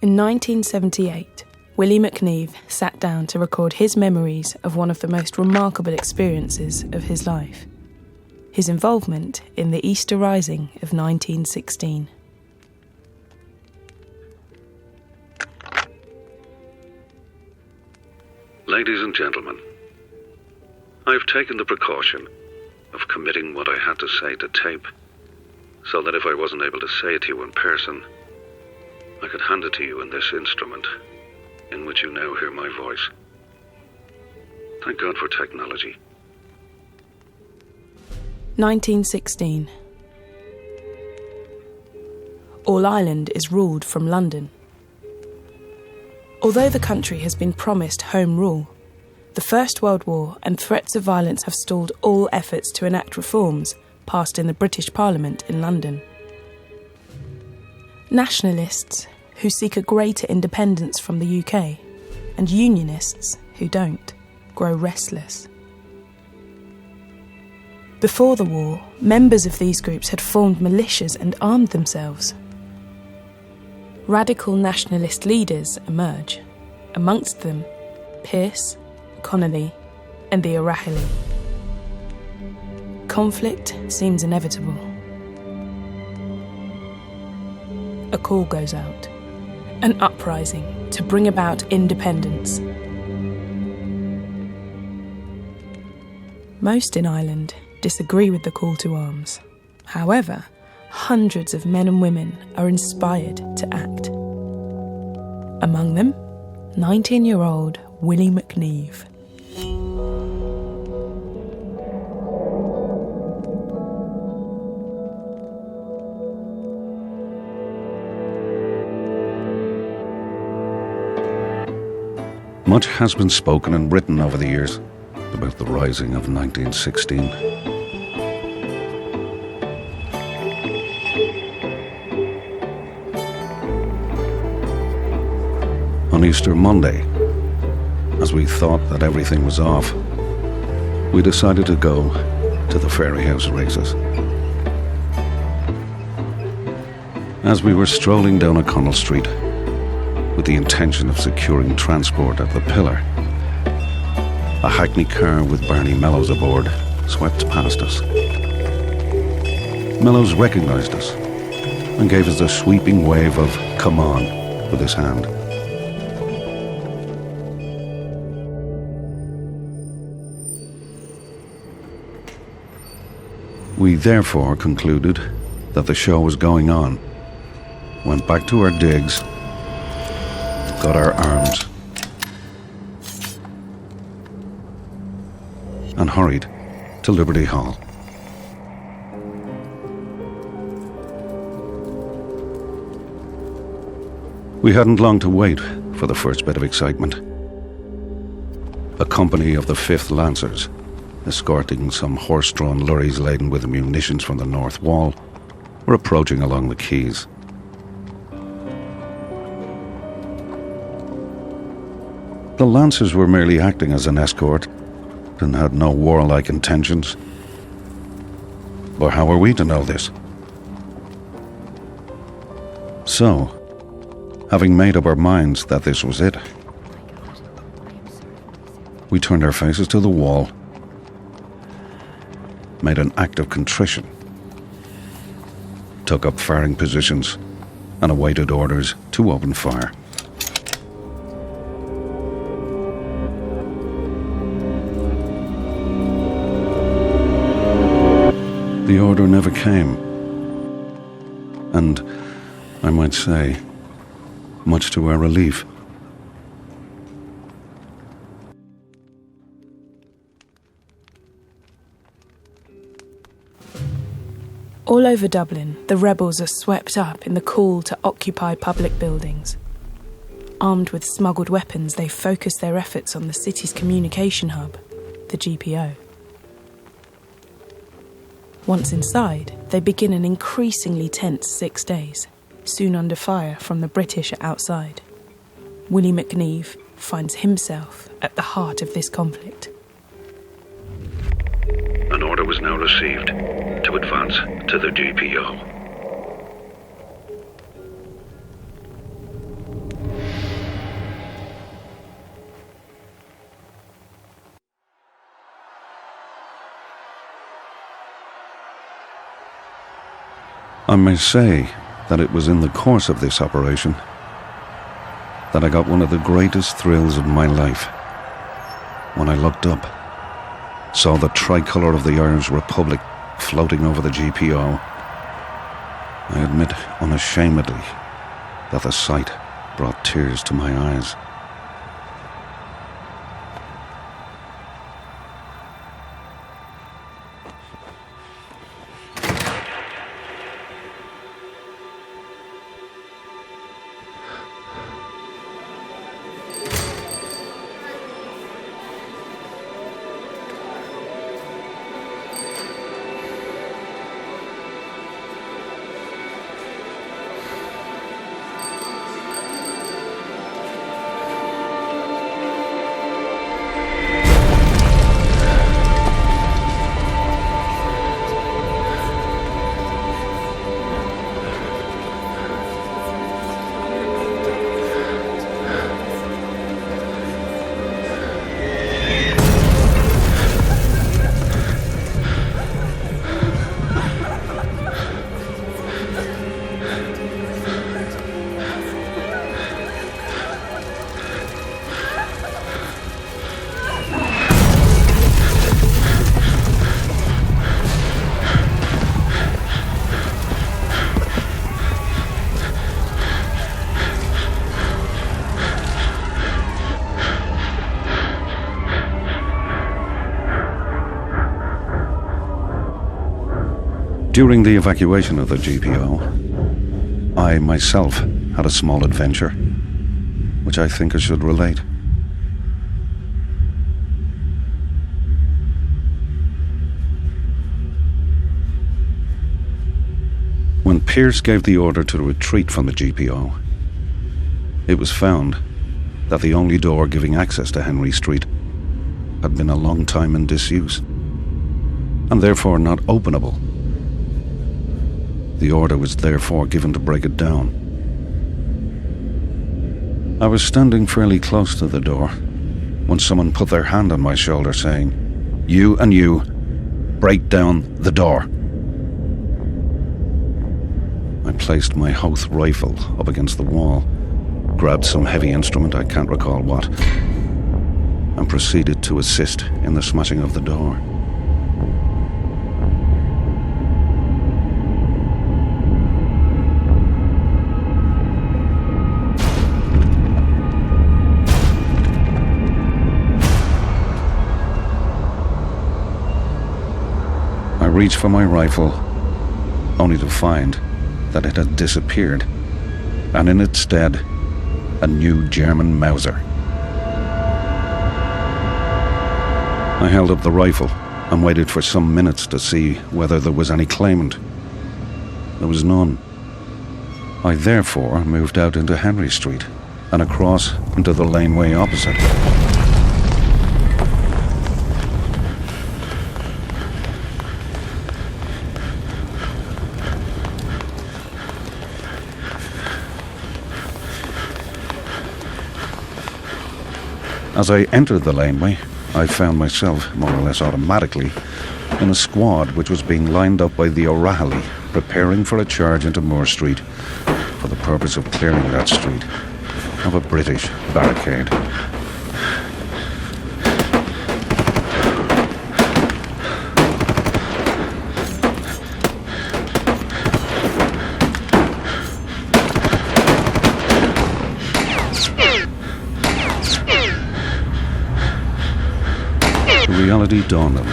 In 1978, Willie McNeive sat down to record his memories of one of the most remarkable experiences of his life, his involvement in the Easter Rising of 1916. Ladies and gentlemen, I've taken the precaution of committing what I had to say to tape, so that if I wasn't able to say it to you in person, I could hand it to you in this instrument, in which you now hear my voice. Thank God for technology. 1916. All Ireland is ruled from London. Although the country has been promised home rule, the First World War and threats of violence have stalled all efforts to enact reforms passed in the British Parliament in London. Nationalists, who seek a greater independence from the UK, and Unionists, who don't, grow restless. Before the war, members of these groups had formed militias and armed themselves. Radical nationalist leaders emerge, amongst them Pearse, Connolly and the O'Rahilly. Conflict seems inevitable. A call goes out, an uprising to bring about independence. Most in Ireland disagree with the call to arms. However, hundreds of men and women are inspired to act. Among them, 19-year-old Willie McNeive. Much has been spoken and written over the years about the rising of 1916. On Easter Monday, as we thought that everything was off, we decided to go to the Fairy House races. As we were strolling down O'Connell Street with the intention of securing transport at the Pillar, a hackney car with Barney Mellows aboard swept past us. Mellows recognised us and gave us a sweeping wave of "come on" with his hand. We therefore concluded that the show was going on, went back to our digs, got our arms, and hurried to Liberty Hall. We hadn't long to wait for the first bit of excitement. A company of the 5th Lancers, escorting some horse-drawn lorries laden with munitions from the North Wall, were approaching along the quays. The Lancers were merely acting as an escort and had no warlike intentions. But how were we to know this? So, having made up our minds that this was it, we turned our faces to the wall, made an act of contrition, took up firing positions, and awaited orders to open fire. The order never came, and I might say, much to our relief. All over Dublin, the rebels are swept up in the call to occupy public buildings. Armed with smuggled weapons, they focus their efforts on the city's communication hub, the GPO. Once inside, they begin an increasingly tense 6 days, soon under fire from the British outside. Willie McNeive finds himself at the heart of this conflict. An order was now received to advance to the GPO. I may say that it was in the course of this operation that I got one of the greatest thrills of my life. When I looked up, saw the tricolour of the Irish Republic floating over the GPO, I admit unashamedly that the sight brought tears to my eyes. During the evacuation of the GPO, I myself had a small adventure, which I think I should relate. When Pearce gave the order to retreat from the GPO, it was found that the only door giving access to Henry Street had been a long time in disuse, and therefore not openable. The order was therefore given to break it down. I was standing fairly close to the door when someone put their hand on my shoulder saying, "You and you, break down the door." I placed my Hoth rifle up against the wall, grabbed some heavy instrument, I can't recall what, and proceeded to assist in the smashing of the door. I reached for my rifle, only to find that it had disappeared, and in its stead, a new German Mauser. I held up the rifle and waited for some minutes to see whether there was any claimant. There was none. I therefore moved out into Henry Street and across into the laneway opposite. As I entered the laneway, I found myself, more or less automatically, in a squad which was being lined up by the O'Rahilly, preparing for a charge into Moore Street for the purpose of clearing that street of a British barricade. Reality dawned on me.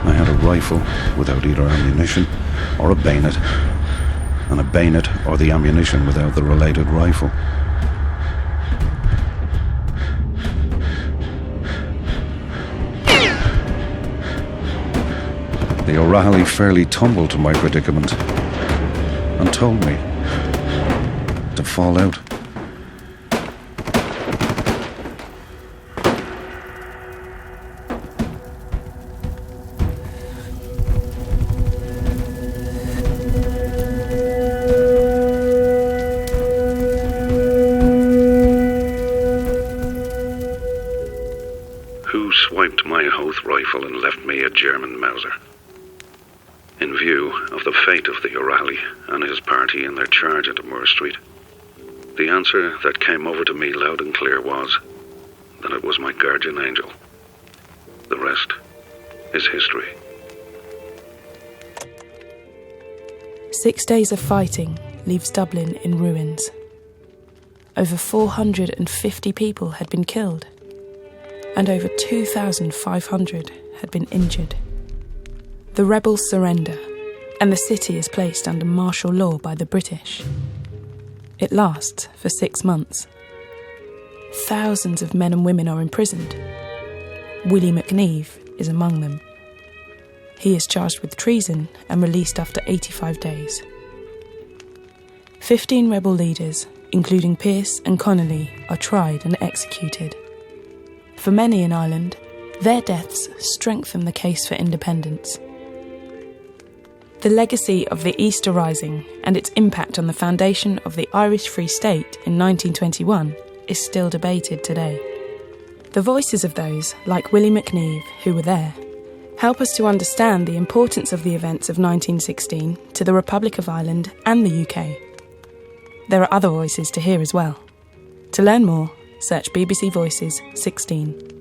I had a rifle without either ammunition or a bayonet, and a bayonet or the ammunition without the related rifle. The O'Rahilly fairly tumbled to my predicament and told me to fall out. Who swiped my Hoth rifle and left me a German Mauser? In view of the fate of the O'Reilly and his party in their charge into Moore Street, the answer that came over to me loud and clear was that it was my guardian angel. The rest is history. 6 days of fighting leaves Dublin in ruins. Over 450 people had been killed, and over 2,500 had been injured. The rebels surrender, and the city is placed under martial law by the British. It lasts for 6 months. Thousands of men and women are imprisoned. Willie McNeive is among them. He is charged with treason and released after 85 days. 15 rebel leaders, including Pearse and Connolly, are tried and executed. For many in Ireland, their deaths strengthen the case for independence. The legacy of the Easter Rising and its impact on the foundation of the Irish Free State in 1921 is still debated today. The voices of those, like Willie McNeive, who were there, help us to understand the importance of the events of 1916 to the Republic of Ireland and the UK. There are other voices to hear as well. To learn more, search BBC Voices 16.